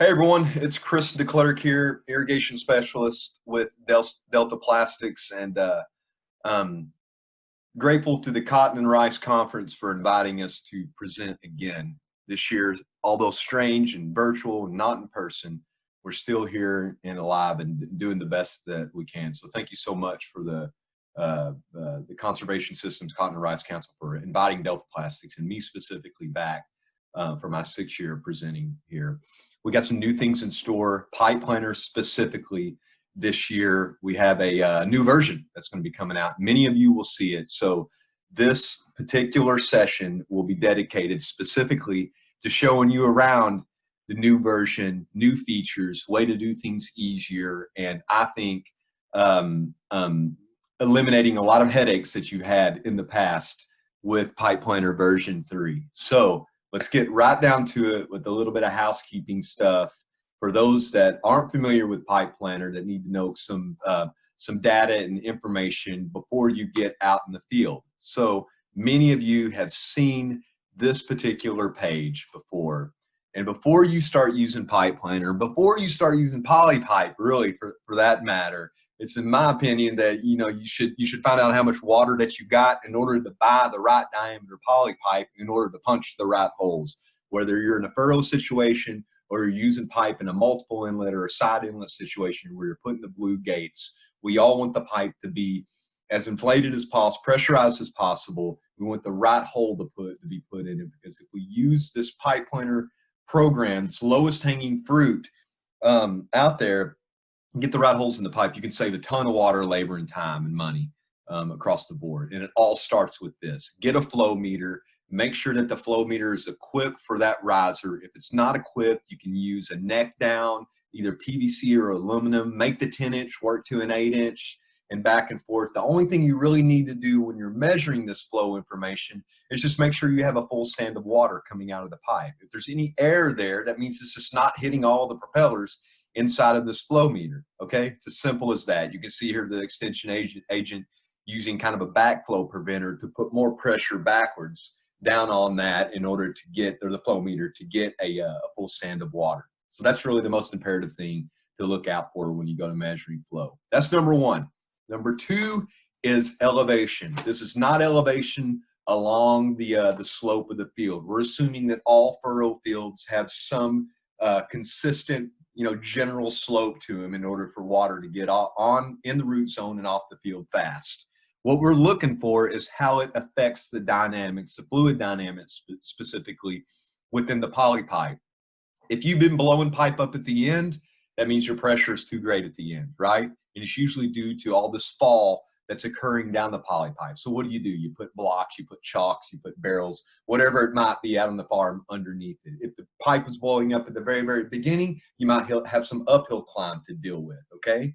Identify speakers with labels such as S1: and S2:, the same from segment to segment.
S1: Hey everyone, it's Chris DeClerk here, irrigation specialist with Delta Plastics, and um, grateful to the Cotton and Rice Conference for inviting us to present again this year. Although strange and virtual and not in person, we're still here and alive and doing the best that we can. So thank you so much for the Conservation Systems Cotton and Rice Council for inviting Delta Plastics and me specifically back for my 6th year presenting here. We got some new things in store, pipe planters specifically. This year, we have a new version that's going to be coming out. Many of you will see it. So this particular session will be dedicated specifically to showing you around the new version, new features, way to do things easier, and I think eliminating a lot of headaches that you had in the past with Pipe Planter version 3. So let's get right down to it with a little bit of housekeeping stuff. For those that aren't familiar with Pipe Planter, that need to know some data and information before you get out in the field. So many of you have seen this particular page before. And before you start using Pipe Planter, before you start using polypipe, really for that matter, it's in my opinion that you should find out how much water that you got in order to buy the right diameter polypipe in order to punch the right holes. Whether you're in a furrow situation or you're using pipe in a multiple inlet or a side inlet situation where you're putting the blue gates, we all want the pipe to be as inflated as possible, pressurized as possible. We want the right hole to be put in it, because if we use this Pipe Planter program, this lowest hanging fruit out there, get the right holes in the pipe, you can save a ton of water, labor, and time and money across the board. And it all starts with this. Get a flow meter. Make sure that the flow meter is equipped for that riser. If it's not equipped, you can use a neck down, either PVC or aluminum. Make the 10-inch work to an 8-inch and back and forth. The only thing you really need to do when you're measuring this flow information is just make sure you have a full stand of water coming out of the pipe. If there's any air there, that means it's just not hitting all the propellers inside of this flow meter. Okay, it's as simple as that. You can see here the extension agent using kind of a backflow preventer to put more pressure backwards down on that in order to get, or the flow meter, to get a full stand of water. So that's really the most imperative thing to look out for when you go to measuring flow. That's number one. Number two is elevation. This is not elevation along the slope of the field. We're assuming that all furrow fields have some consistent, general slope to them in order for water to get on in the root zone and off the field fast. What we're looking for is how it affects the dynamics, the fluid dynamics specifically within the polypipe. If you've been blowing pipe up at the end, that means your pressure is too great at the end, right? And it's usually due to all this fall that's occurring down the polypipe. So what do? You put blocks, you put chalks, you put barrels, whatever it might be out on the farm underneath it. If the pipe is blowing up at the very, very beginning, you might have some uphill climb to deal with, okay?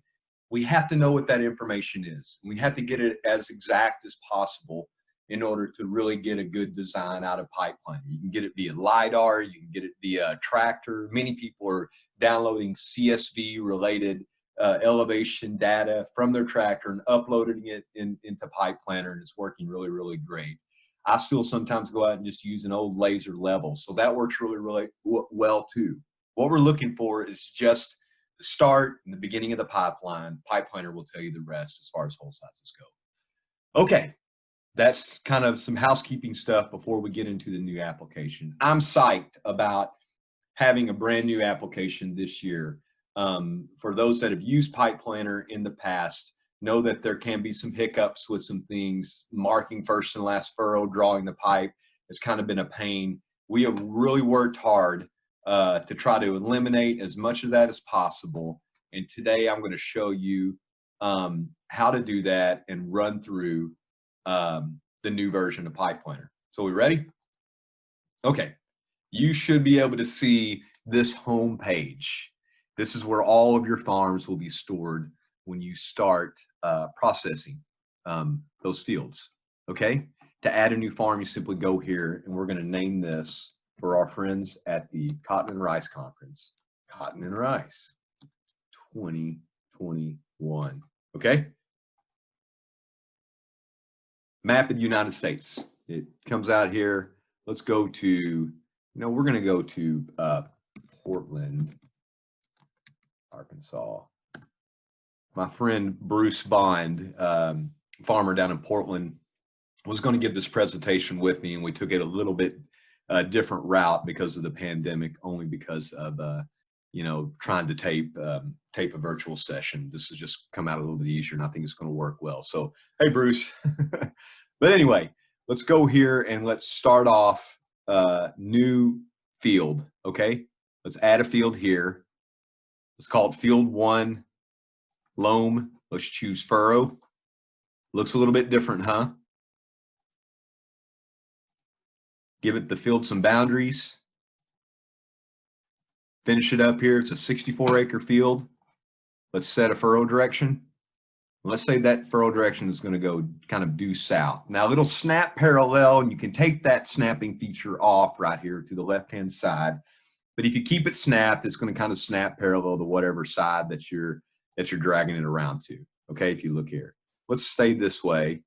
S1: We have to know what that information is. We have to get it as exact as possible in order to really get a good design out of Pipe Planter. You can get it via LiDAR, you can get it via tractor. Many people are downloading CSV related elevation data from their tractor and uploading it into Pipe Planter, and it's working really, really great. I still sometimes go out and just use an old laser level, so that works really, really well too. What we're looking for is just the start and the beginning of the pipeline. Pipe Planter will tell you the rest as far as hole sizes go. Okay, that's kind of some housekeeping stuff before we get into the new application. I'm psyched about having a brand new application this year. For those that have used Pipe Planter in the past, know that there can be some hiccups with some things. Marking first and last furrow, drawing the pipe has kind of been a pain. We have really worked hard to try to eliminate as much of that as possible. And today I'm going to show you how to do that and run through the new version of Pipe Planter. So we ready? Okay, you should be able to see this home page. This is where all of your farms will be stored when you start processing those fields. Okay, to add a new farm, you simply go here, and we're going to name this for our friends at the Cotton and Rice Conference, Cotton and Rice 2021. Okay, map of the United States. It comes out here. Let's go to, we're going to go to Portland, Arkansas. My friend Bruce Bond, farmer down in Portland, was going to give this presentation with me, and we took it a little bit different route because of the pandemic, only because of you know, trying to tape a virtual session. This has just come out a little bit easier, and I think it's going to work well. So, hey, Bruce. But anyway, let's go here and let's start off new field. Okay, let's add a field here. Let's call it field 1, loam. Let's choose furrow. Looks a little bit different, huh? Give it the field some boundaries. Finish it up here. It's a 64-acre field. Let's set a furrow direction. Let's say that furrow direction is going to go kind of due south. Now it'll snap parallel, and you can take that snapping feature off right here to the left-hand side. But if you keep it snapped, it's going to kind of snap parallel to whatever side that you're dragging it around to. Okay, if you look here, let's stay this way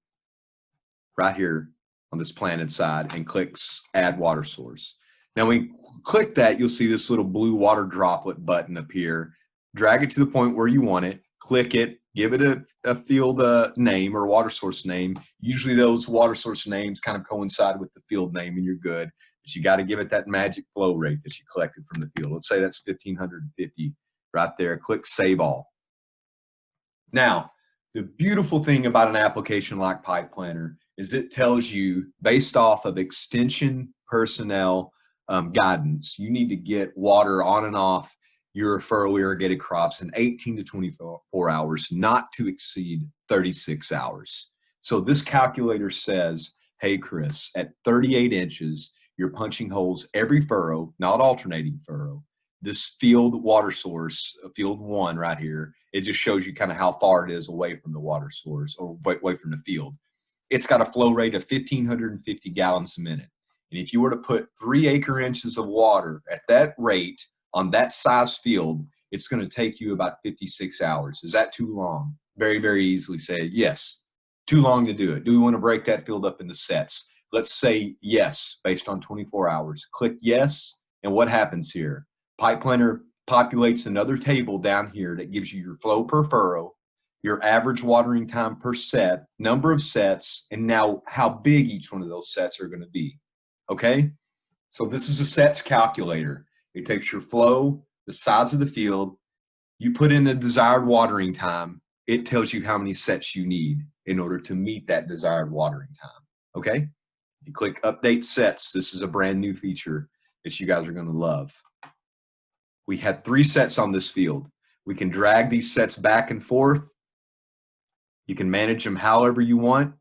S1: right here on this planted side and click add water source. Now when you click that, you'll see this little blue water droplet button appear. Drag it to the point where you want it, click it, give it a field name or water source name. Usually those water source names kind of coincide with the field name and you're good, but you got to give it that magic flow rate that you collected from the field. Let's say that's 1550 right there. Click save all. Now, the beautiful thing about an application like Pipe Planner is it tells you, based off of extension personnel guidance, you need to get water on and off your furrow irrigated crops in 18 to 24 hours, not to exceed 36 hours. So this calculator says, hey, Chris, at 38 inches, you're punching holes every furrow, not alternating furrow. This field water source, field 1 right here, it just shows you kind of how far it is away from the water source or away from the field. It's got a flow rate of 1,550 gallons a minute. And if you were to put 3 acre inches of water at that rate on that size field, it's going to take you about 56 hours. Is that too long? Very, very easily say yes. Too long to do it. Do we want to break that field up into sets? Let's say yes, based on 24 hours. Click yes, and what happens here? Pipe Planner populates another table down here that gives you your flow per furrow, your average watering time per set, number of sets, and now how big each one of those sets are going to be. Okay? So this is a sets calculator. It takes your flow, the size of the field, you put in the desired watering time, it tells you how many sets you need in order to meet that desired watering time. Okay? If you click update sets, this is a brand new feature that you guys are going to love. We had 3 sets on this field. We can drag these sets back and forth. You can manage them however you want.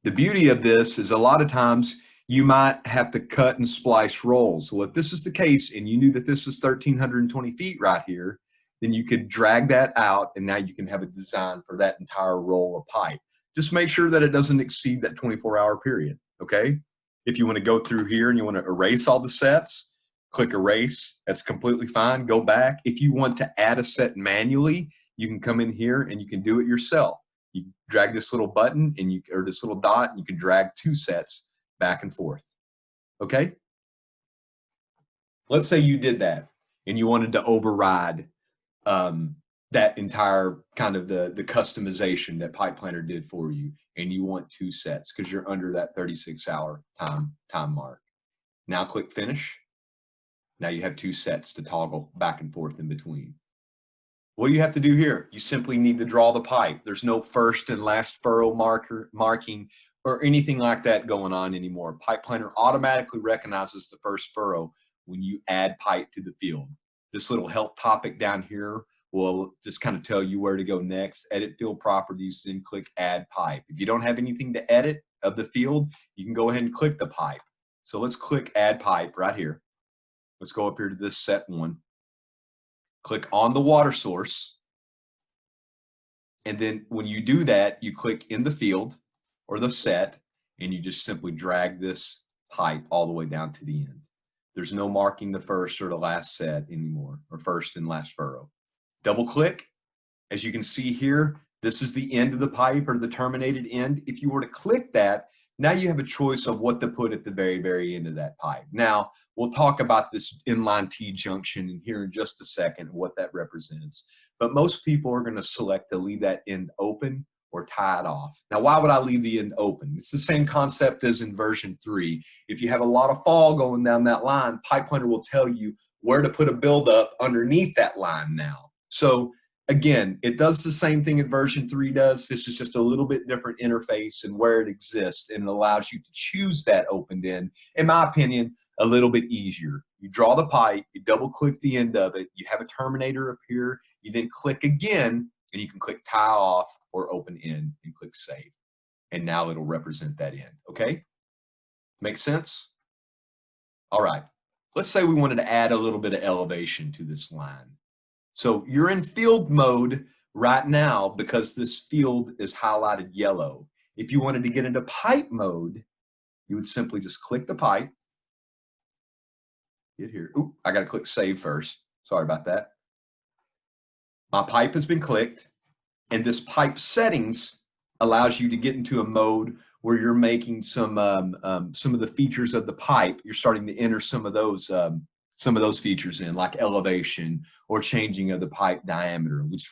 S1: The beauty of this is a lot of times you might have to cut and splice rolls. Well, if this is the case and you knew that this was 1,320 feet right here, then you could drag that out and now you can have a design for that entire roll of pipe. Just make sure that it doesn't exceed that 24-hour period, okay? If you want to go through here and you want to erase all the sets, click erase, that's completely fine, go back. If you want to add a set manually, you can come in here and you can do it yourself. You drag this little button and or this little dot, and you can drag 2 sets back and forth, okay? Let's say you did that and you wanted to override that entire kind of the customization that Pipe Planner did for you, and you want 2 sets because you're under that 36-hour time mark. Now click finish. Now you have 2 sets to toggle back and forth in between. What do you have to do here? You simply need to draw the pipe. There's no first and last furrow marking or anything like that going on anymore. Pipe Planner automatically recognizes the first furrow when you add pipe to the field. This little help topic down here will just kind of tell you where to go next. Edit field properties, then click add pipe. If you don't have anything to edit of the field, you can go ahead and click the pipe. So let's click add pipe right here. Let's go up here to this set 1. Click on the water source. And then when you do that, you click in the field or the set, and you just simply drag this pipe all the way down to the end. There's no marking the first or the last set anymore, or first and last furrow. Double click. As you can see here, this is the end of the pipe or the terminated end. If you were to click that, now you have a choice of what to put at the very, very end of that pipe. Now, we'll talk about this inline T-junction here in just a second, what that represents. but most people are going to select to leave that end open or tie it off. Now, why would I leave the end open? It's the same concept as in version 3. If you have a lot of fall going down that line, Pipe Planner will tell you where to put a buildup underneath that line now. So again, it does the same thing that version 3 does. This is just a little bit different interface and where it exists, and it allows you to choose that opened end, in my opinion, a little bit easier. You draw the pipe, you double click the end of it, you have a terminator appear, you then click again, and you can click tie off or open end and click save. And now it'll represent that end, okay? Make sense? All right, let's say we wanted to add a little bit of elevation to this line. So you're in field mode right now because this field is highlighted yellow. If you wanted to get into pipe mode, you would simply just click the pipe. Get here. Ooh, I got to click save first. Sorry about that. My pipe has been clicked, and this pipe settings allows you to get into a mode where you're making some of the features of the pipe. You're starting to enter some of those features in, like elevation or changing of the pipe diameter, with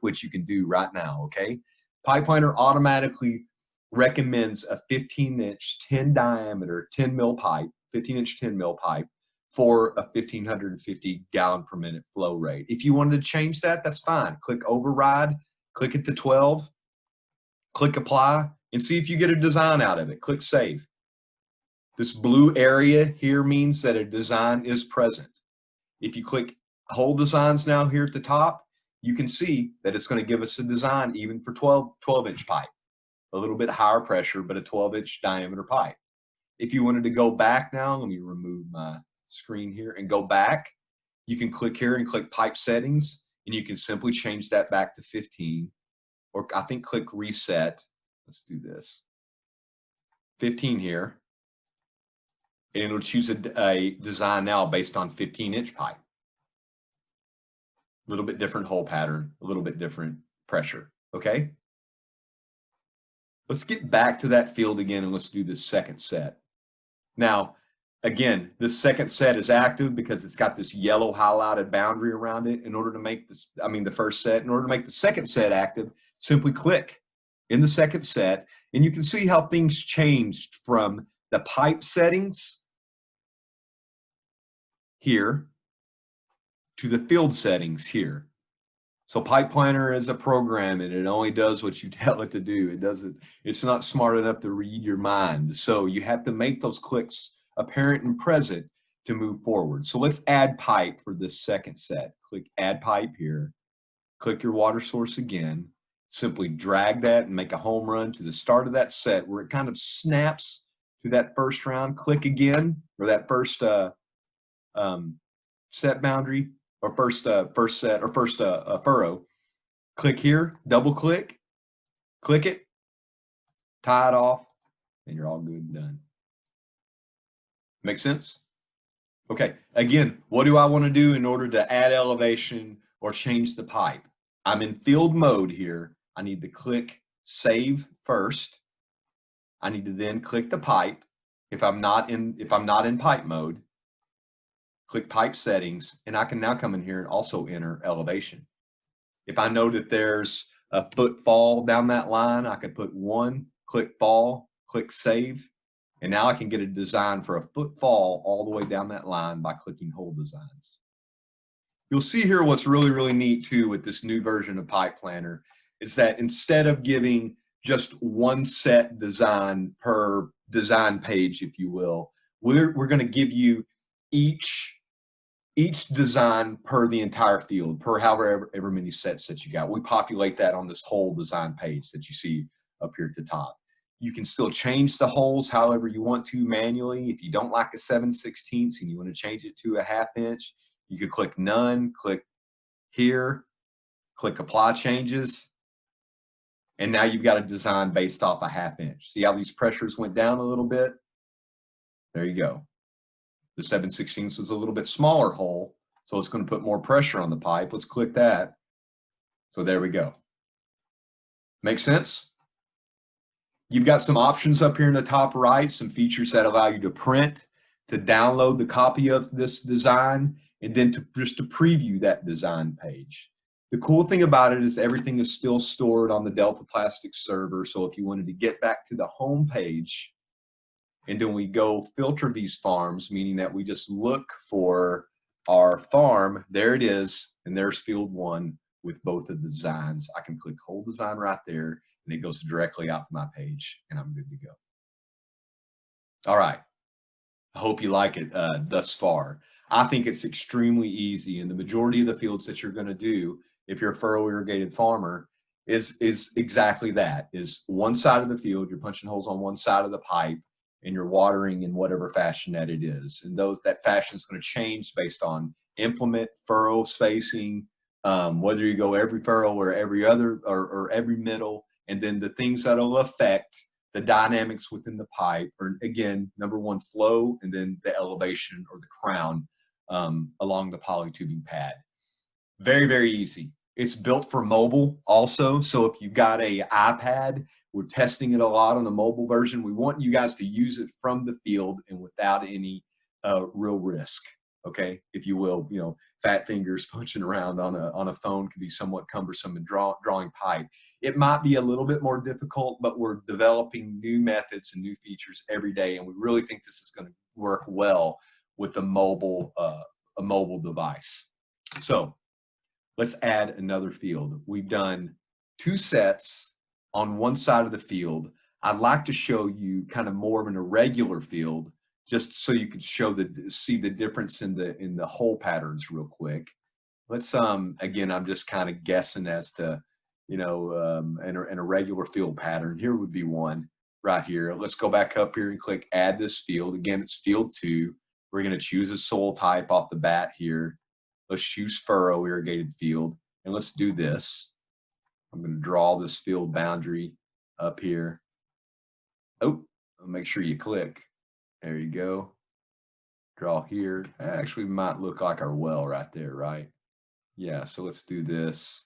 S1: which you can do right now. Okay, Pipe Planner automatically recommends a 15-inch 10 diameter 10 mil pipe, 15-inch 10 mil pipe, for a 1,550 gallon per minute flow rate. If you wanted to change that, that's fine. Click override, click it to 12, click apply, and see if you get a design out of it. Click save. This blue area here means that a design is present. If you click whole designs now here at the top, you can see that it's going to give us a design even for 12-inch pipe. A little bit higher pressure, but a 12-inch diameter pipe. If you wanted to go back now, let me remove my screen here and go back. You can click here and click pipe settings, and you can simply change that back to 15, or I think click reset. Let's do this. 15 here, and it'll choose a design now based on 15-inch pipe. A little bit different hole pattern, a little bit different pressure, okay? Let's get back to that field again, and let's do this second set. Now, again, this second set is active because it's got this yellow highlighted boundary around it. In order to make this, the first set, in order to make the second set active, simply click in the second set, and you can see how things changed from the pipe settings here to the field settings here. So Pipe Planner is a program, and it only does what you tell it to do. It's not smart enough to read your mind. So you have to make those clicks apparent and present to move forward. So let's add pipe for this second set. Click add pipe here. Click your water source again. Simply drag that and make a home run to the start of that set where it kind of snaps to that first round. Click again, or that first set boundary, or first furrow. Click here, double click, click it, tie it off, and you're all good and done. Make sense? Okay, again, what do I want to do in order to add elevation or change the pipe? I'm in field mode here. I need to click save first. I need to then click the pipe. If I'm not in pipe mode, click pipe settings, and I can now come in here and also enter elevation. If I know that there's a foot fall down that line, I could put 1, click fall, click save, and now I can get a design for a foot fall all the way down that line by clicking whole designs. You'll see here what's really, really neat too with this new version of Pipe Planner is that instead of giving just one set design per design page, if you will, we're going to give you each design per the entire field, per however many sets that you got. We populate that on this whole design page that you see up here at the top. You can still change the holes however you want to manually. If you don't like a 7/16 and you want to change it to a 1/2 inch, you could click none, click here, click apply changes, and now you've got a design based off a 1/2 inch. See how these pressures went down a little bit? There you go. The 7/16 was a little bit smaller hole, so it's going to put more pressure on the pipe. Let's click that. So there we go. Make sense? You've got some options up here in the top right, some features that allow you to print, to download the copy of this design, and then just to preview that design page. The cool thing about it is everything is still stored on the Delta Plastics server. So if you wanted to get back to the home page, and then we go filter these farms, meaning that we just look for our farm, there it is, and there's field 1 with both of the designs. I can click whole design right there, and it goes directly out to my page, and I'm good to go. All right. I hope you like it thus far. I think it's extremely easy, and the majority of the fields that you're going to do, if you're a furrow irrigated farmer, is exactly that. Is one side of the field, you're punching holes on one side of the pipe, and you're watering in whatever fashion that it is. And that fashion is going to change based on implement, furrow spacing, whether you go every furrow or every other or every middle, and then the things that'll affect the dynamics within the pipe are, again, number 1, flow, and then the elevation or the crown along the polytubing pad. Very, very easy. It's built for mobile also. So if you've got a iPad, we're testing it a lot on the mobile version. We want you guys to use it from the field and without any real risk. Okay, if you will, fat fingers punching around on a phone can be somewhat cumbersome in drawing pipe. It might be a little bit more difficult, but we're developing new methods and new features every day, and we really think this is going to work well with a mobile device. So let's add another field. We've done 2 sets on one side of the field. I'd like to show you kind of more of an irregular field, just so you can see the difference in the hole patterns real quick. Let's again, I'm just kind of guessing as to an irregular field pattern. Here would be one right here. Let's go back up here and click add this field. Again, it's field 2. We're going to choose a soil type off the bat here. Let's choose furrow irrigated field, and let's do this. I'm going to draw this field boundary up here. Oh, make sure you click. There you go. Draw here. Actually might look like our well right there, right? Yeah, so let's do this.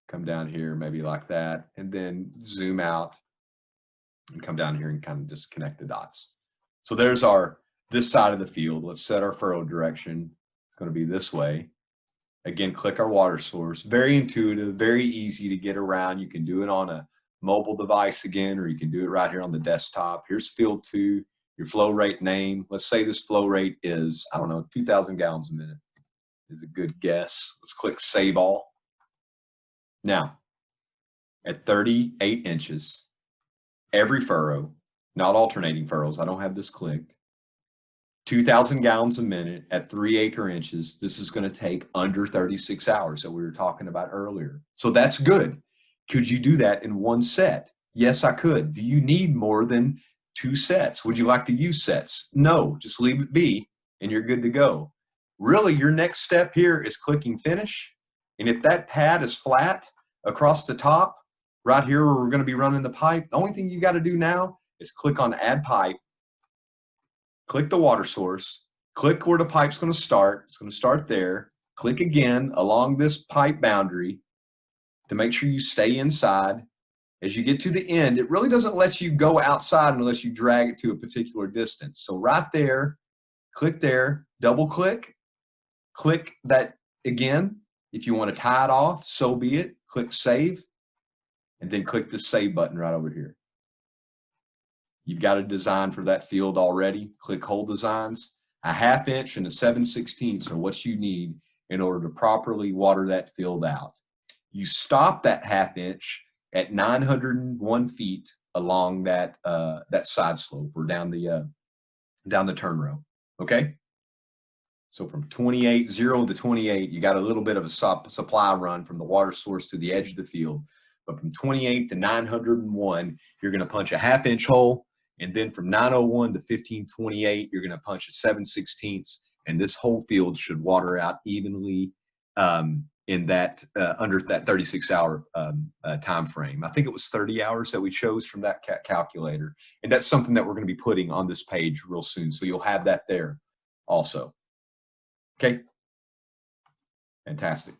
S1: Come down here, maybe like that, and then zoom out and come down here and kind of just connect the dots. So there's this side of the field. Let's set our furrow direction. It's going to be this way. Again, click our water source. Very intuitive, very easy to get around. You can do it on a mobile device again, or you can do it right here on the desktop. Here's field 2, your flow rate name. Let's say this flow rate is, I don't know, 2,000 gallons a minute is a good guess. Let's click save all. Now, at 38 inches, every furrow, not alternating furrows, I don't have this clicked, 2,000 gallons a minute at 3 acre inches, this is going to take under 36 hours that we were talking about earlier. So that's good. Could you do that in one set? Yes, I could. Do you need more than 2 sets? Would you like to use sets? No, just leave it be and you're good to go. Really, your next step here is clicking finish. And if that pad is flat across the top, right here where we're going to be running the pipe, the only thing you got to do now is click on add pipe. Click the water source, click where the pipe's going to start. It's going to start there. Click again along this pipe boundary to make sure you stay inside. As you get to the end, it really doesn't let you go outside unless you drag it to a particular distance. So right there, click there, double click that again. If you want to tie it off, so be it. Click save, and then click the save button right over here. You've got a design for that field already. Click hole designs. A 1/2 inch and a 7/16 are what you need in order to properly water that field out. You stop that 1/2 inch at 901 feet along that side slope or down the turn row. Okay. So from 0 to 28, you got a little bit of a supply run from the water source to the edge of the field. But from 28 to 901, you're going to punch a 1/2 inch hole. And then from 901 to 1528, you're going to punch a 7/16. And this whole field should water out evenly in that under that 36-hour time frame. I think it was 30 hours that we chose from that calculator. And that's something that we're going to be putting on this page real soon. So you'll have that there also. Okay, fantastic.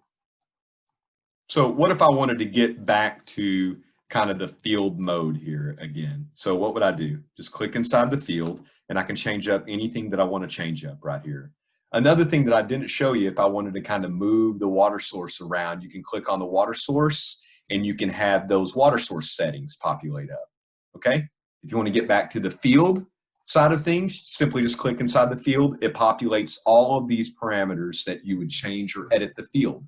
S1: So what if I wanted to get back to kind of the field mode here again? So what would I do? Just click inside the field, and I can change up anything that I want to change up right here. Another thing that I didn't show you, if I wanted to kind of move the water source around, you can click on the water source and you can have those water source settings populate up, okay? If you want to get back to the field side of things, simply just click inside the field. It populates all of these parameters that you would change or edit the field.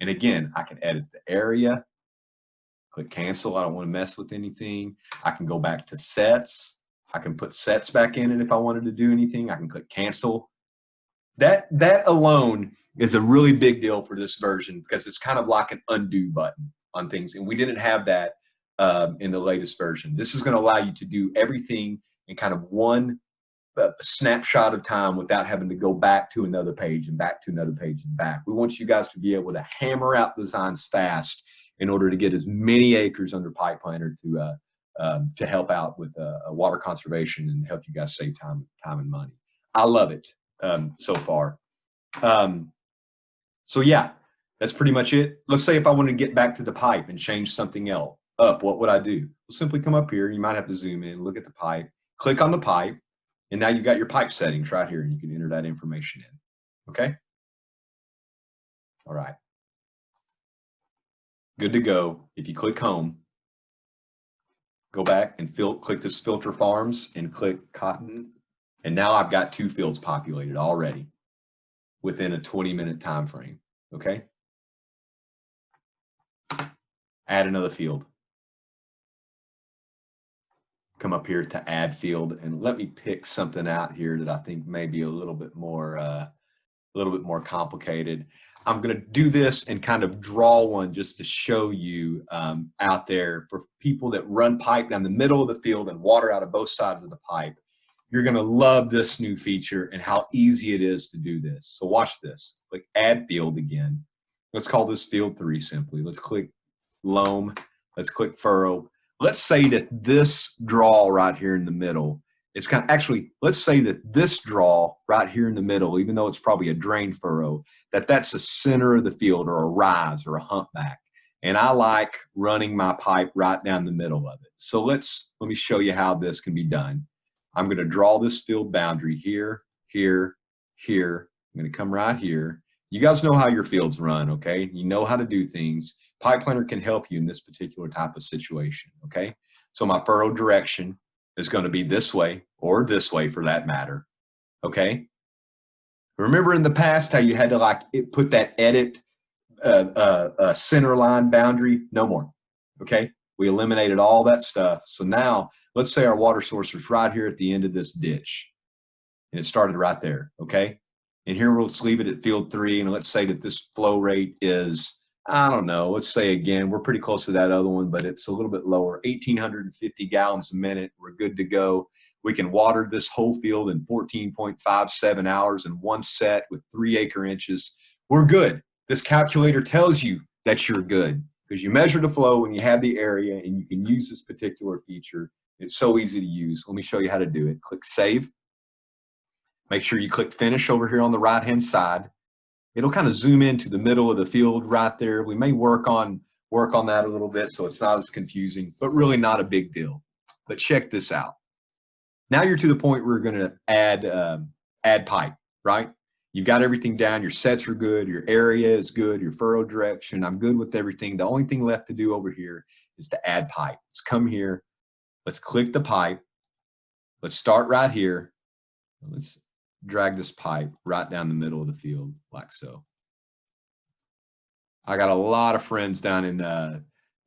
S1: And again, I can edit the area, click cancel. I don't want to mess with anything. I can go back to sets. I can put sets back in it if I wanted to do anything. I can click cancel. That alone is a really big deal for this version because it's kind of like an undo button on things. And we didn't have that in the latest version. This is going to allow you to do everything in kind of one snapshot of time without having to go back to another page and back to another page and back. We want you guys to be able to hammer out designs fast in order to get as many acres under pipe planter to help out with water conservation and help you guys save time and money. I love it so far. So yeah, that's pretty much it. Let's say if I wanted to get back to the pipe and change something else up, what would I do? We'll simply come up here. You might have to zoom in, look at the pipe, click on the pipe, and now you've got your pipe settings right here, and you can enter that information in. Okay? All right. Good to go. If you click home, go back and click this filter farms and click cotton. And now I've got 2 fields populated already within a 20-minute time frame. Okay? Add another field. Come up here to add field and let me pick something out here that I think may be a little bit more complicated. I'm going to do this and kind of draw one just to show you out there for people that run pipe down the middle of the field and water out of both sides of the pipe. You're going to love this new feature and how easy it is to do this. So watch this. Click add field again. Let's call this field 3 simply. Let's click loam. Let's click furrow. Let's say that this draw right here in the middle, it's kind of, actually, let's say that this draw right here in the middle, even though it's probably a drain furrow, that's the center of the field or a rise or a humpback. And I like running my pipe right down the middle of it. So let me show you how this can be done. I'm going to draw this field boundary here, here, here. I'm going to come right here. You guys know how your fields run, okay? You know how to do things. Pipe planter can help you in this particular type of situation, okay? So my furrow direction is going to be this way or this way for that matter, okay? Remember in the past how you had to put that edit center line boundary? No more, okay? We eliminated all that stuff. So now let's say our water source is right here at the end of this ditch and it started right there, okay? And here we'll just leave it at field 3 and let's say that this flow rate is, I don't know, let's say again, we're pretty close to that other one, but it's a little bit lower, 1,850 gallons a minute. We're good to go. We can water this whole field in 14.57 hours in one set with 3 acre inches. We're good. This calculator tells you that you're good because you measure the flow and you have the area and you can use this particular feature. It's so easy to use. Let me show you how to do it. Click save. Make sure you click finish over here on the right-hand side. It'll kind of zoom into the middle of the field right there. We may work on that a little bit so it's not as confusing, but really not a big deal. But check this out. Now you're to the point where we're going to add pipe, right? You've got everything down. Your sets are good. Your area is good. Your furrow direction. I'm good with everything. The only thing left to do over here is to add pipe. Let's come here. Let's click the pipe. Let's start right here. Let's drag this pipe right down the middle of the field like so. I got a lot of friends down in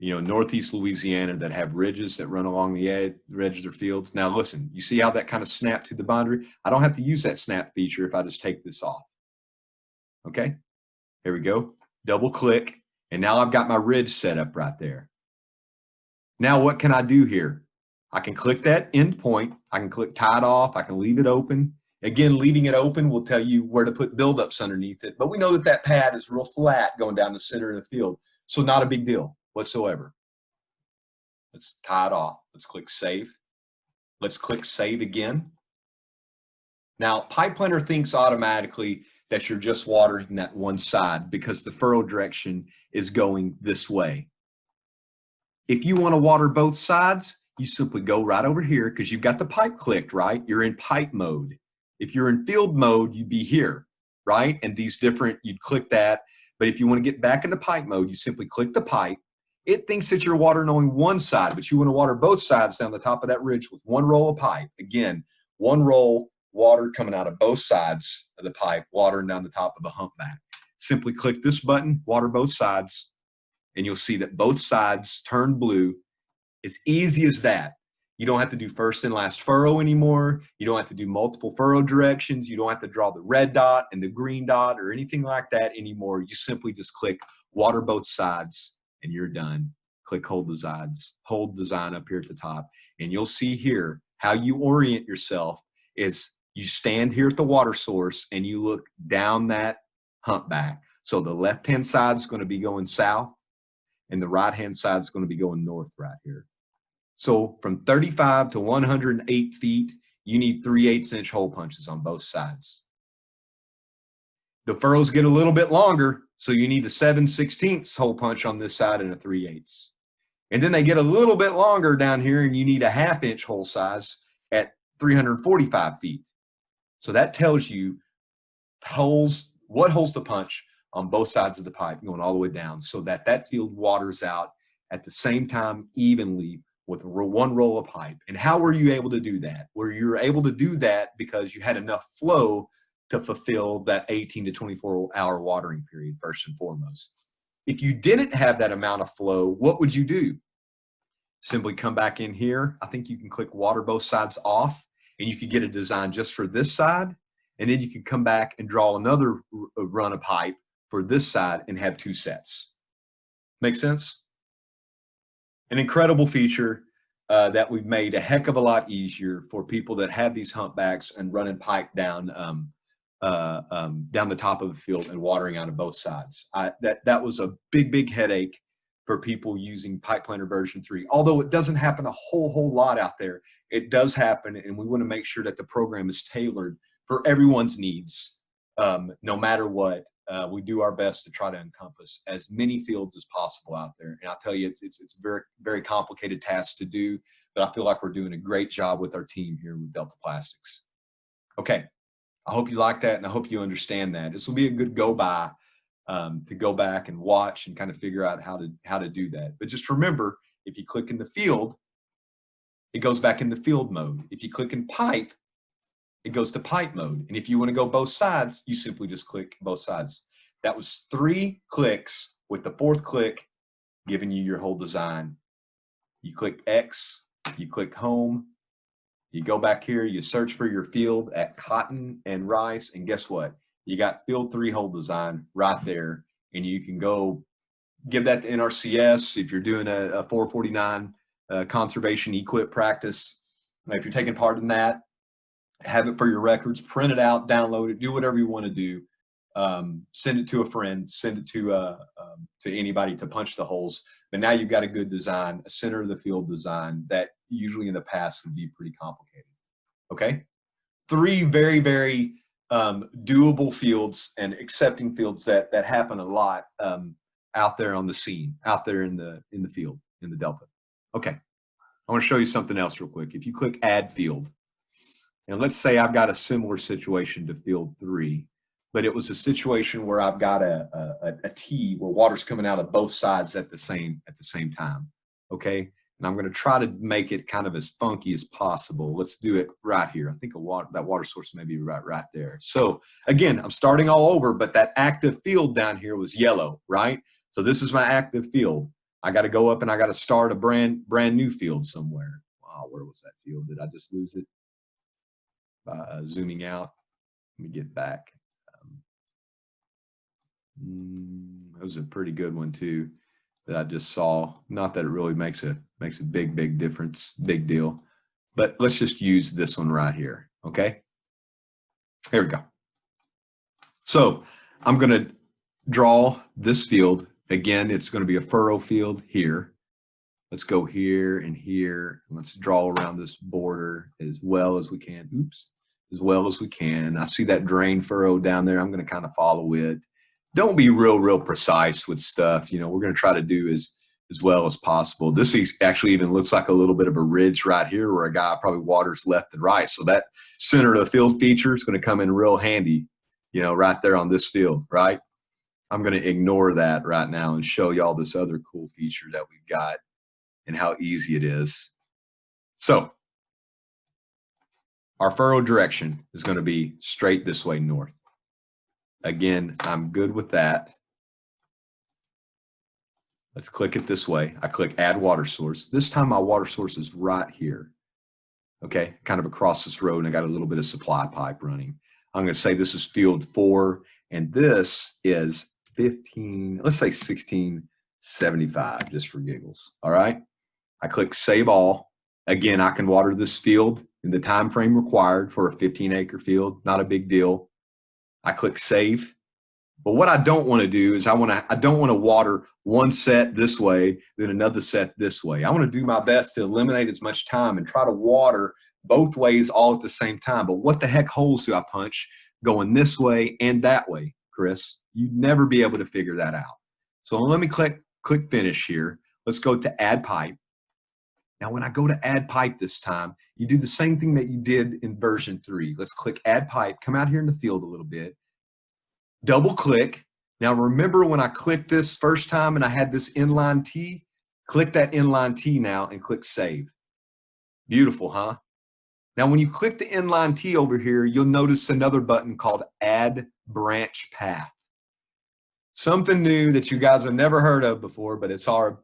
S1: Northeast Louisiana that have ridges that run along the edge of their fields. Now listen, you see how that kind of snapped to the boundary? I don't have to use that snap feature if I just take this off. Okay, here we go. Double click, and now I've got my ridge set up right there. Now what can I do here? I can click that end point. I can click tie it off. I can leave it open. Again, leaving it open will tell you where to put buildups underneath it, but we know that pad is real flat going down the center of the field, so not a big deal whatsoever. Let's tie it off. Let's click save. Let's click save again. Now, pipe planter thinks automatically that you're just watering that one side because the furrow direction is going this way. If you want to water both sides, you simply go right over here because you've got the pipe clicked, right? You're in pipe mode. If you're in field mode, you'd be here. right? And these different, you'd click that. But if you want to get back into pipe mode, you simply click the pipe. It thinks that you're watering only one side, but you want to water both sides down the top of that ridge with one roll of pipe. Again, one roll, water coming out of both sides of the pipe, watering down the top of a humpback. Simply click this button, water both sides, and you'll see that both sides turn blue. It's easy as that. You don't have to do first and last furrow anymore. You don't have to do multiple furrow directions. You don't have to draw the red dot and the green dot or anything like that anymore. You simply just click water both sides and you're done. Click hold design up here at the top. And you'll see here how you orient yourself is you stand here at the water source and you look down that humpback. So the left-hand side is going to be going south and the right-hand side is going to be going north right here. So from 35 to 108 feet, you need 3/8 inch hole punches on both sides. The furrows get a little bit longer, so you need a 7/16 hole punch on this side and a 3/8. And then they get a little bit longer down here and you need a 1/2 inch hole size at 345 feet. So that tells you what holes to punch on both sides of the pipe going all the way down so that that field waters out at the same time evenly with one roll of pipe. And how were you able to do that? Well, you were able to do that because you had enough flow to fulfill that 18 to 24-hour watering period, first and foremost. If you didn't have that amount of flow, what would you do? Simply come back in here. I think you can click water both sides off, and you could get a design just for this side, and then you can come back and draw another run of pipe for this side and have 2 sets. Make sense? An incredible feature that we've made a heck of a lot easier for people that have these humpbacks and running pipe down the top of the field and watering out of both sides. That was a big headache for people using Pipe Planner version 3. Although it doesn't happen a whole lot out there, it does happen, and we want to make sure that the program is tailored for everyone's needs, no matter what. We do our best to try to encompass as many fields as possible out there. And I'll tell you, it's a very complicated task to do, but I feel like we're doing a great job with our team here with Delta Plastics. Okay, I hope you like that, and I hope you understand that. This will be a good go-by to go back and watch and kind of figure out how to do that. But just remember, if you click in the field, it goes back into field mode. If you click in pipe, it goes to pipe mode. And if you want to go both sides, you simply just click both sides. That was 3 clicks, with the 4th click giving you your whole design. You click X, you click home, you go back here, you search for your field at cotton and rice, and guess what? You got field 3 whole design right there, and you can go give that to NRCS if you're doing a 449 conservation equip practice. If you're taking part in that, have it for your records, print it out, download it, do whatever you want to do. Send it to a friend, send it to anybody to punch the holes. But now you've got a good design, a center of the field design that usually in the past would be pretty complicated. Okay, 3 very doable fields and accepting fields that happen a lot out there on the scene, out there in the field, in the Delta. Okay, I want to show you something else real quick. If you click Add Field, and let's say I've got a similar situation to field 3, but it was a situation where I've got a tee where water's coming out of both sides at the same time. Okay, and I'm going to try to make it kind of as funky as possible. Let's do it right here. I think that water source may be right there. So again, I'm starting all over, but that active field down here was yellow, right? So this is my active field. I got to go up and I got to start a brand new field somewhere. Wow, where was that field? Did I just lose it? Zooming out, let me get back. That was a pretty good one too that I just saw. Not that it really makes a big difference, big deal, but let's just use this one right here. Okay, here we go. So I'm going to draw this field again. It's going to be a furrow field here. Let's go here and here. And let's draw around this border as well as we can. Oops. As well as we can. I see that drain furrow down there. I'm going to kind of follow it. Don't be real precise with stuff. You know, we're going to try to do as well as possible. This actually even looks like a little bit of a ridge right here where a guy probably waters left and right. So that center of the field feature is going to come in real handy you know, right there on this field, right? I'm going to ignore that right now and show you all this other cool feature that we've got and how easy it is. So our furrow direction is going to be straight this way north. Again, I'm good with that. Let's click it this way. I click add water source. This time my water source is right here. Okay, kind of across this road, and I got a little bit of supply pipe running. I'm going to say this is field 4, and this is 15, let's say 1675, just for giggles. All right. I click save all. Again, I can water this field in the time frame required for a 15-acre field. Not a big deal. I click save. But what I don't want to do is I don't want to water one set this way, then another set this way. I want to do my best to eliminate as much time and try to water both ways all at the same time. But what the heck holes do I punch going this way and that way, Chris? You'd never be able to figure that out. So let me click finish here. Let's go to add pipe. Now, when I go to add pipe this time, you do the same thing that you did in version 3. Let's click add pipe, come out here in the field a little bit, double click. Now, remember when I clicked this first time and I had this inline T? Click that inline T now and click save. Beautiful, huh? Now, when you click the inline T over here, you'll notice another button called add branch path. Something new that you guys have never heard of before, but it's our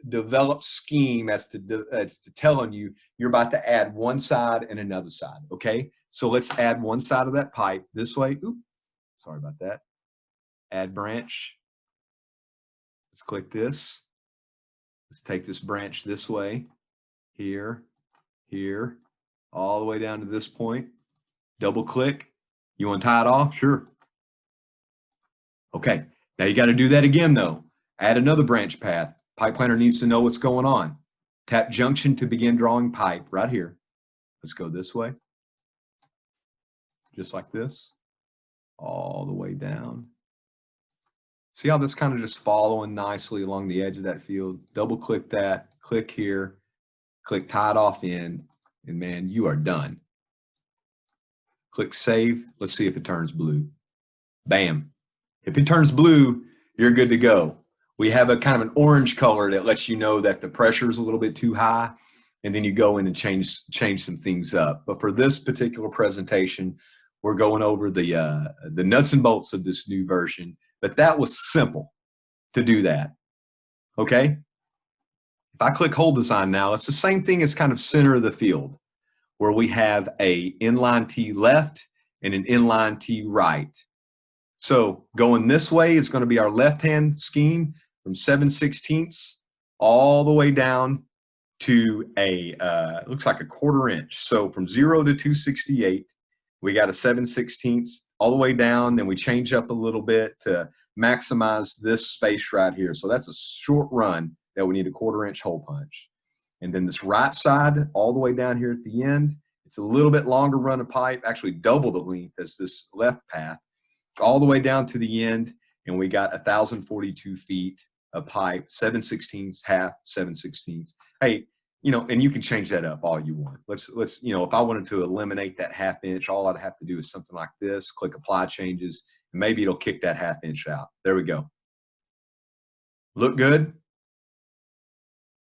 S1: developed scheme as to telling you you're about to add one side and another side, okay? So let's add one side of that pipe this way. Oops, sorry about that. Add branch. Let's click this. Let's take this branch this way, here, here, all the way down to this point. Double click. You want to tie it off? Sure. Okay, now you got to do that again though. Add another branch path. Pipe planner needs to know what's going on. Tap junction to begin drawing pipe right here. Let's go this way. Just like this. All the way down. See how that's kind of just following nicely along the edge of that field? Double click that, click here, click tie it off in, and man, you are done. Click save. Let's see if it turns blue. Bam. If it turns blue, you're good to go. We have a kind of an orange color that lets you know that the pressure is a little bit too high, and then you go in and change some things up. But for this particular presentation, we're going over the nuts and bolts of this new version. But that was simple to do that. Okay? If I click hole design now, it's the same thing as kind of center of the field, where we have a inline T left and an inline T right. So going this way is going to be our left-hand scheme from 7/16 all the way down to a, looks like a 1/4 inch. So from 0 to 268, we got a 7/16 all the way down, then we change up a little bit to maximize this space right here. So that's a short run that we need a 1/4 inch hole punch. And then this right side all the way down here at the end, it's a little bit longer run of pipe, actually double the length as this left path, all the way down to the end, and we got 1,042 feet of pipe, 7/16, half, 7/16. Hey, you know, and you can change that up all you want. Let's, you know, if I wanted to eliminate that 1/2 inch, all I'd have to do is something like this, click apply changes, and maybe it'll kick that 1/2 inch out. There we go. Look good?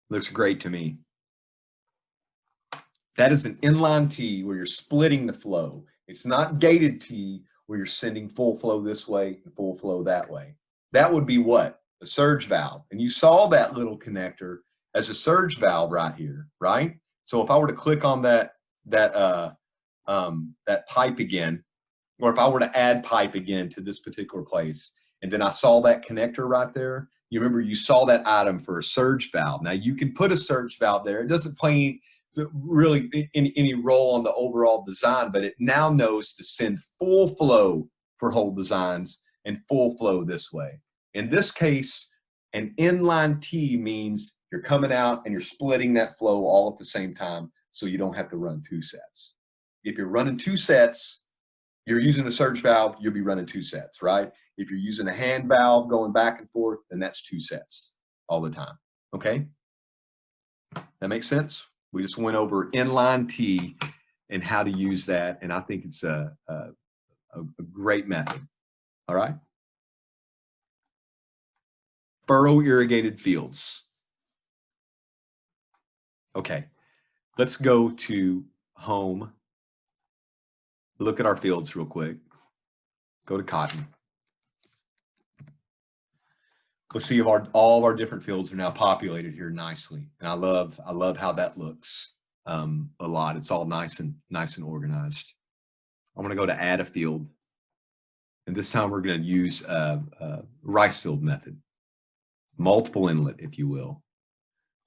S1: Looks great to me. That is an inline T where you're splitting the flow. It's not gated T where you're sending full flow this way and full flow that way. That would be what? A surge valve. And you saw that little connector as a surge valve right here, right? So if I were to click on that pipe again, or if I were to add pipe again to this particular place, and then I saw that connector right there, you remember you saw that item for a surge valve. Now you can put a surge valve there. It doesn't play really any role on the overall design, but it now knows to send full flow for hole designs and full flow this way. In this case, an inline T means you're coming out and you're splitting that flow all at the same time, so you don't have to run 2 sets. If you're running 2 sets, you're using a surge valve, you'll be running 2 sets, right? If you're using a hand valve going back and forth, then that's 2 sets all the time, okay? That makes sense? We just went over inline T and how to use that, and I think it's a a great method. All right. Furrow irrigated fields. Okay, let's go to home. Look at our fields real quick. Go to cotton. Let's see if all of our different fields are now populated here nicely. And I love how that looks a lot. It's all nice and organized. I'm going to go to add a field. And this time we're going to use a rice field method. Multiple inlet, if you will.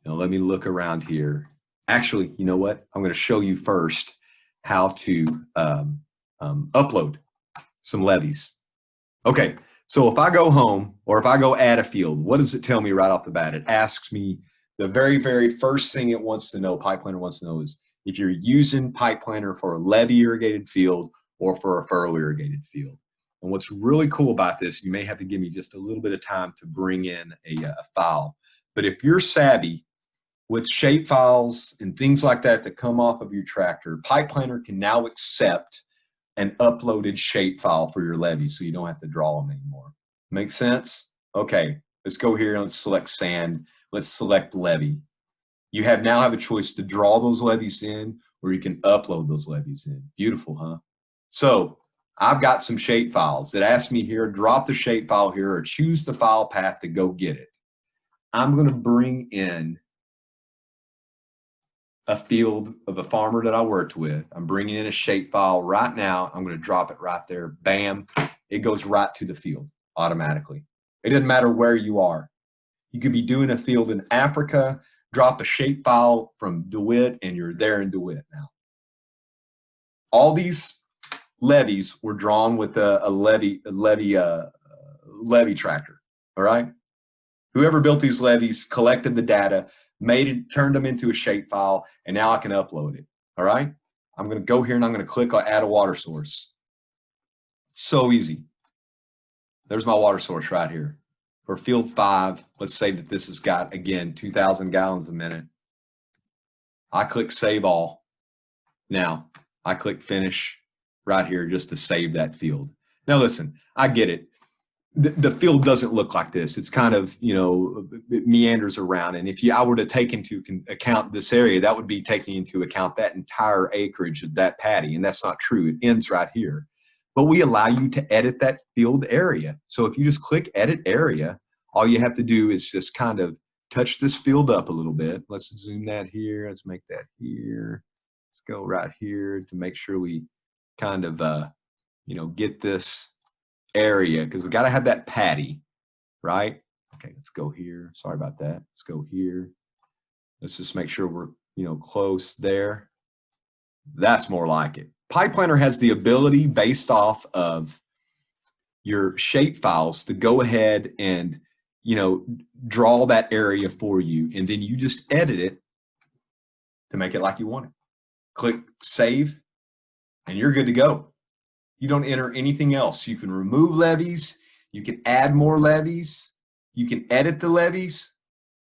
S1: Now let me look around here. Actually, you know what? I'm going to show you first how to upload some levees. Okay, so if I go home or if I go add a field, what does it tell me right off the bat? It asks me the very, very first thing it wants to know, Pipe Planner wants to know, is if you're using Pipe Planner for a levee irrigated field or for a furrow irrigated field. And what's really cool about this, you may have to give me just a little bit of time to bring in a file. But if you're savvy with shape files and things like that that come off of your tractor, Pipe Planner can now accept an uploaded shape file for your levee, so you don't have to draw them anymore. Make sense? Okay, let's go here and let's select sand. Let's select levee. You now have a choice to draw those levees in, or you can upload those levees in. Beautiful, huh? So I've got some shape files. It asks me here, drop the shape file here or choose the file path to go get it. I'm going to bring in a field of a farmer that I worked with. I'm bringing in a shape file right now. I'm going to drop it right there. Bam. It goes right to the field automatically. It doesn't matter where you are. You could be doing a field in Africa, drop a shape file from DeWitt, and you're there in DeWitt now. All these levees were drawn with a levee tractor. All right. Whoever built these levees collected the data, turned them into a shape file, and now I can upload it. All right. I'm going to go here and I'm going to click on add a water source. So easy. There's my water source right here. For field 5, let's say that this has got, again, 2,000 gallons a minute. I click save all. Now I click finish right here just to save that field. Now listen, I get it. The field doesn't look like this. It's kind of, it meanders around. And if I were to take into account this area, that would be taking into account that entire acreage of that paddy. And that's not true. It ends right here. But we allow you to edit that field area. So if you just click edit area, all you have to do is just kind of touch this field up a little bit. Let's zoom that here. Let's make that here. Let's go right here to make sure we kind of, get this area, because we got to have that paddy, right? Okay, let's go here. Sorry about that. Let's go here. Let's just make sure we're, close there. That's more like it. Pipe Planner has the ability, based off of your shape files, to go ahead and, draw that area for you, and then you just edit it to make it like you want it. Click save, and you're good to go. You don't enter anything else. You can remove levees. You can add more levees. You can edit the levees.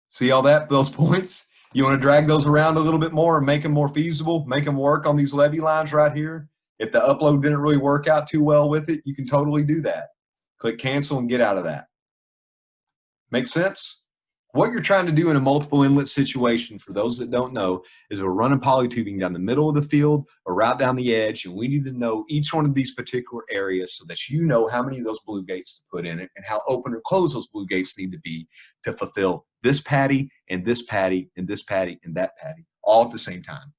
S1: See all that, those points? You want to drag those around a little bit more and make them more feasible, make them work on these levee lines right here. If the upload didn't really work out too well with it, you can totally do that. Click cancel and get out of that. Make sense? What you're trying to do in a multiple inlet situation, for those that don't know, is we're running polytubing down the middle of the field or right down the edge, and we need to know each one of these particular areas so that you know how many of those blue gates to put in it and how open or closed those blue gates need to be to fulfill this paddy and this paddy and this paddy and that paddy all at the same time.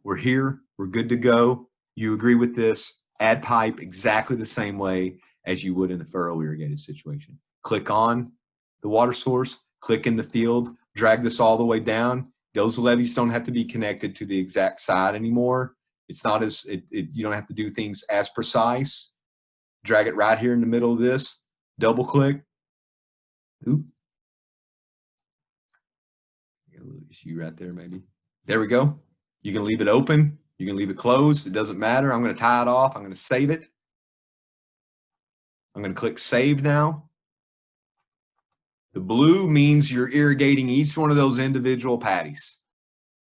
S1: We're here. We're good to go. You agree with this? Add pipe exactly the same way as you would in the furrow irrigated situation. Click on the water source, click in the field, drag this all the way down. Those levees don't have to be connected to the exact side anymore. It's not as, you don't have to do things as precise. Drag it right here in the middle of this, double click. Oop. A little issue right there maybe. There we go. You can leave it open. You can leave it closed. It doesn't matter. I'm going to tie it off. I'm going to save it. I'm going to click save now. The blue means you're irrigating each one of those individual paddies,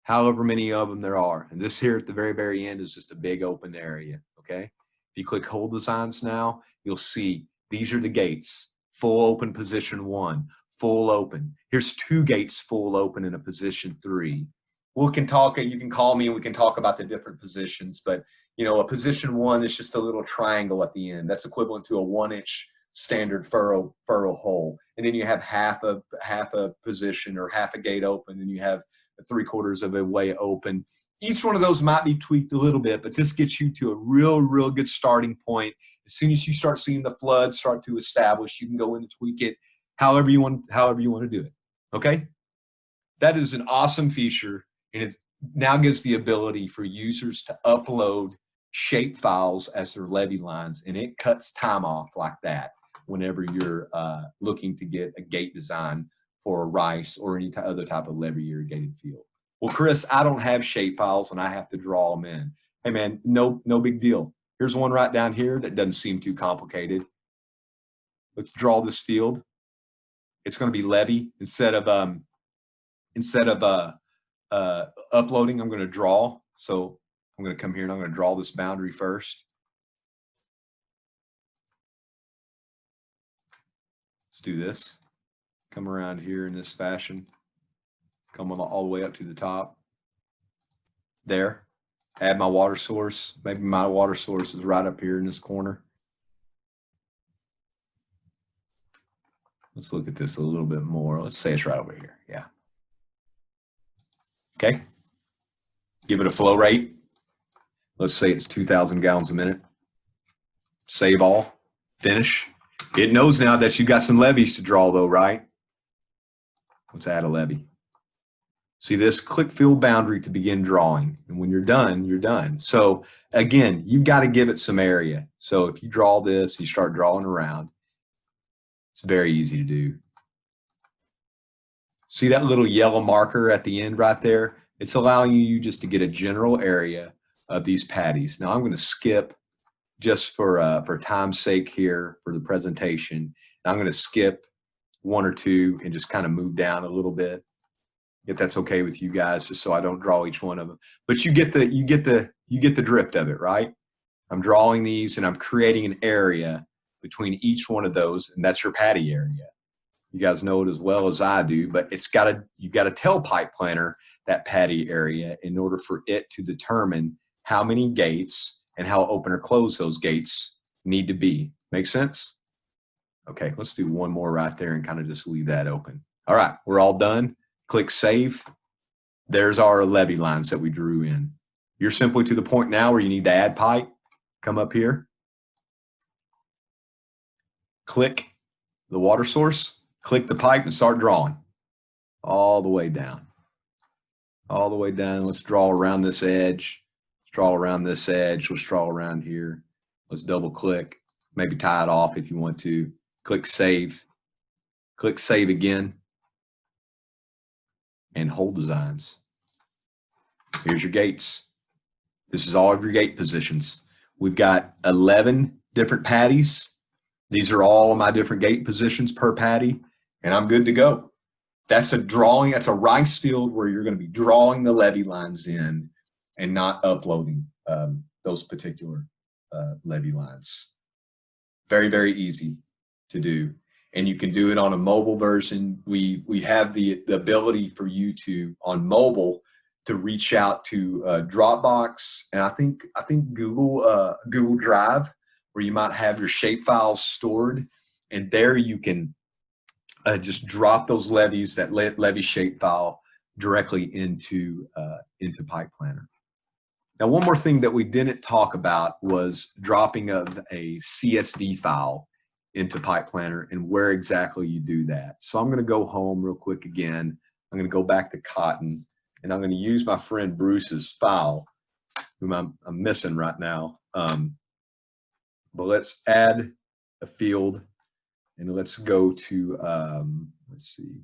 S1: however many of them there are. And this here at the very, very end is just a big open area, okay? If you click hold designs now, you'll see these are the gates. Full open position 1, full open. Here's 2 gates full open in a position 3. We can talk, you can call me and we can talk about the different positions, but you know, a position 1 is just a little triangle at the end. That's equivalent to a 1-inch standard furrow hole. And then you have half a position or half a gate open, and you have 3/4 of a way open. Each one of those might be tweaked a little bit, but this gets you to a real good starting point. As soon as you start seeing the flood start to establish, you can go in and tweak it however you want to do it. Okay? That is an awesome feature, and it now gives the ability for users to upload shape files as their levee lines, and it cuts time off like that whenever you're looking to get a gate design for rice or any other type of levee irrigated field. Well, Chris, I don't have shape files and I have to draw them in. Hey man, no big deal. Here's one right down here that doesn't seem too complicated. Let's draw this field. It's going to be levee instead of uploading. I'm going to draw. So I'm going to come here and I'm going to draw this boundary first. Let's do this. Come around here in this fashion. Come all the way up to the top. There. Add my water source. Maybe my water source is right up here in this corner. Let's look at this a little bit more. Let's say it's right over here. Yeah. Okay. Give it a flow rate. Let's say it's 2,000 gallons a minute. Save all. Finish. It knows now that you've got some levees to draw though, right? Let's add a levee. See this? Click field boundary to begin drawing. And when you're done, you're done. So again, you've got to give it some area. So if you draw this, you start drawing around. It's very easy to do. See that little yellow marker at the end right there? It's allowing you just to get a general area of these patties. Now I'm going to skip just for time's sake here for the presentation. I'm going to skip 1 or 2 and just kind of move down a little bit, if that's okay with you guys, just so I don't draw each one of them. But you get the drift of it, right? I'm drawing these and I'm creating an area between each one of those, and that's your patty area. You guys know it as well as I do, but you got to tell Pipe Planner that patty area in order for it to determine how many gates and how open or closed those gates need to be. Make sense? Okay, let's do one more right there and kind of just leave that open. All right, we're all done. Click save. There's our levee lines that we drew in. You're simply to the point now where you need to add pipe. Come up here. Click the water source. Click the pipe and start drawing. All the way down. All the way down. Let's draw around this edge. Let's draw around this edge. Let's draw around here. Let's double click. Maybe tie it off if you want to. Click save. Click save again. And hold designs. Here's your gates. This is all of your gate positions. We've got 11 different patties. These are all of my different gate positions per patty, and I'm good to go. That's a drawing, that's a rice field where you're going to be drawing the levee lines in and not uploading those particular levee lines. Very easy to do. And you can do it on a mobile version. We have the ability for you to, on mobile, to reach out to Dropbox and I think Google Drive, where you might have your shape files stored, and there you can just drop those levees, that levee shape file, directly into Pipe Planner. Now, one more thing that we didn't talk about was dropping of a CSV file into Pipe Planner and where exactly you do that. So I'm going to go home real quick again. I'm going to go back to Cotton, and I'm going to use my friend Bruce's file, whom I'm missing right now. But let's add a field, and let's go to, let's see,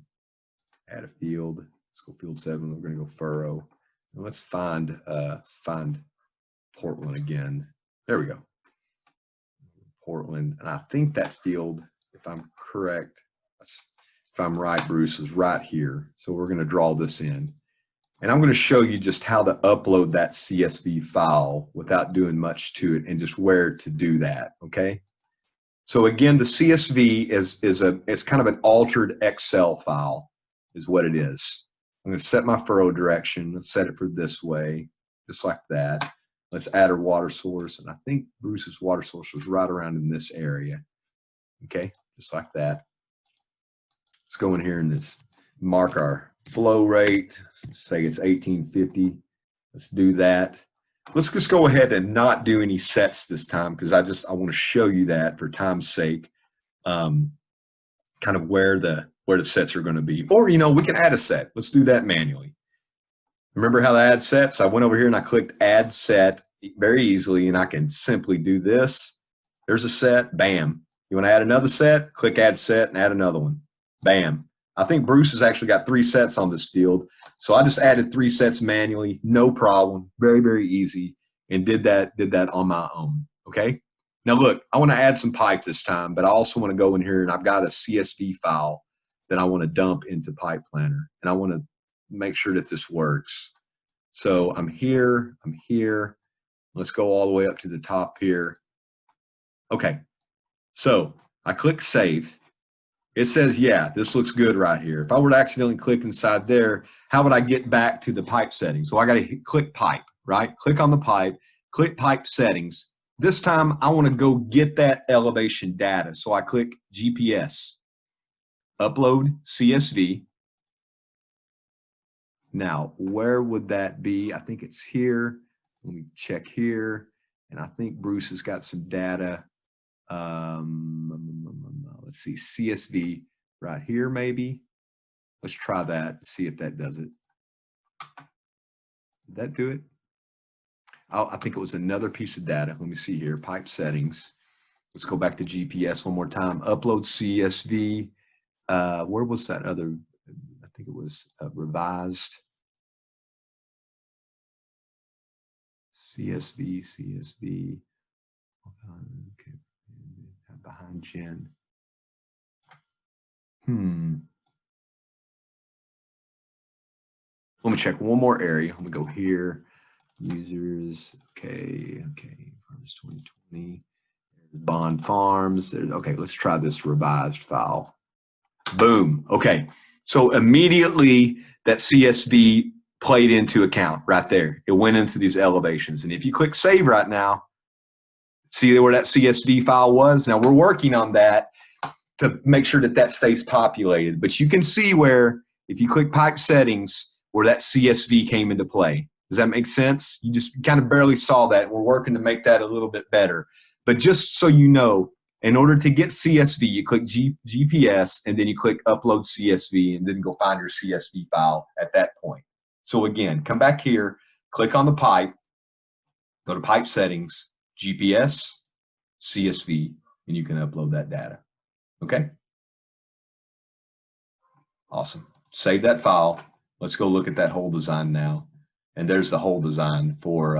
S1: add a field. Let's go field 7. We're going to go furrow. And let's find Portland again. There we go. Portland, and I think that field, if I'm correct, if I'm right, Bruce, is right here. So we're going to draw this in, And I'm going to show you just how to upload that CSV file without doing much to it and just where to do that, okay? So again, the CSV is kind of an altered Excel file is what it is. I'm going to set my furrow direction. Let's set it for this way, just like that. Let's add our water source. And I think Bruce's water source was right around in this area. Okay, just like that. Let's go in here and just mark our flow rate. Say it's 1850. Let's do that. Let's just go ahead and not do any sets this time because I want to show you that for time's sake, kind of where the sets are going to be. Or, you know, we can add a set. Let's do that manually. Remember how to add sets? I went over here and I clicked add set very easily, and I can simply do this. There's a set, bam. You want to add another set? Click add set and add another one. Bam. I think Bruce has actually got 3 sets on this field. So I just added 3 sets manually, no problem, very, very easy, and did that on my own, okay? Now look, I want to add some pipe this time, but I also want to go in here and I've got a CSV file that I want to dump into Pipe Planner, and I want to make sure that this works. So I'm here. Let's go all the way up to the top here. Okay, so I click save. It says, yeah, this looks good right here. If I were to accidentally click inside there, how would I get back to the pipe settings? So I got to click pipe, right? Click on the pipe, click pipe settings. This time I want to go get that elevation data. So I click GPS, upload CSV. Now, where would that be? I think it's here. Let me check here. And I think Bruce has got some data. Let's see, CSV right here, maybe. Let's try that, see if that does it. Did that do it? Oh, I think it was another piece of data. Let me see here, pipe settings. Let's go back to GPS one more time. Upload CSV. Where was that other? I think it was revised. CSV. Okay, behind Jen. Let me check one more area. Let me go here. Users. Okay. Farms 2020. Bond Farms. Okay, let's try this revised file. Boom. Okay. So immediately that CSV played into account right there. It went into these elevations. And if you click save right now, see where that CSV file was? Now we're working on that to make sure that that stays populated. But you can see where, if you click pipe settings, where that CSV came into play. Does that make sense? You just kind of barely saw that. We're working to make that a little bit better. But just so you know, in order to get CSV, you click GPS and then you click upload CSV and then go find your CSV file at that point. So again, come back here, click on the pipe, go to pipe settings, GPS, CSV, and you can upload that data. Okay? Awesome. Save that file. Let's go look at that hole design now. And there's the hole design for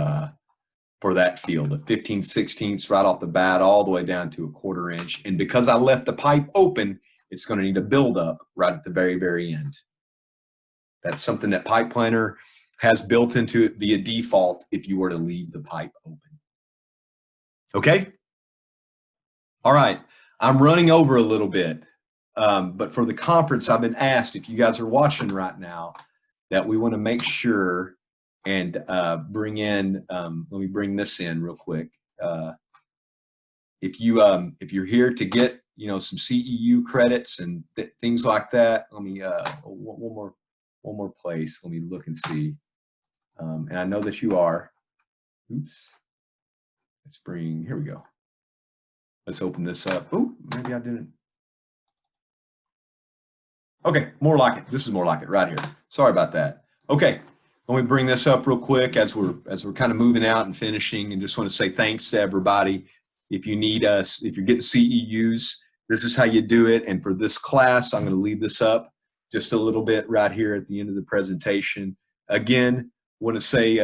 S1: that field, a 15/16 right off the bat, all the way down to a 1/4 inch. And because I left the pipe open, it's going to need a build up right at the very, very end. That's something that Pipe Planner has built into it via default if you were to leave the pipe open. Okay? All right. I'm running over a little bit, but for the conference, I've been asked, if you guys are watching right now, that we want to make sure and bring in, let me bring this in real quick. If you're here to get, you know, some CEU credits and things like that, let me, one more place. Let me look and see. And I know that you are. Oops. Let's bring, here we go. Let's open this up. Oh, maybe I didn't. Okay, more like it. This is more like it right here. Sorry about that. Okay, let me bring this up real quick as we're kind of moving out and finishing, and just want to say thanks to everybody. If you need us, if you're getting CEUs, this is how you do it. And for this class, I'm going to leave this up just a little bit right here at the end of the presentation. Again, want to say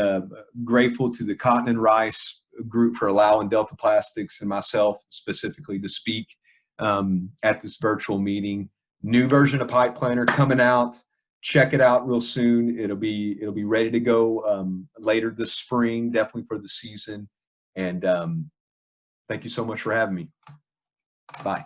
S1: grateful to the Cotton and Rice group for allowing Delta Plastics and myself specifically to speak at this virtual meeting. New version of Pipe Planner coming out. check it out real soon. It'll be ready to go later this spring, definitely for the season. And thank you so much for having me. Bye.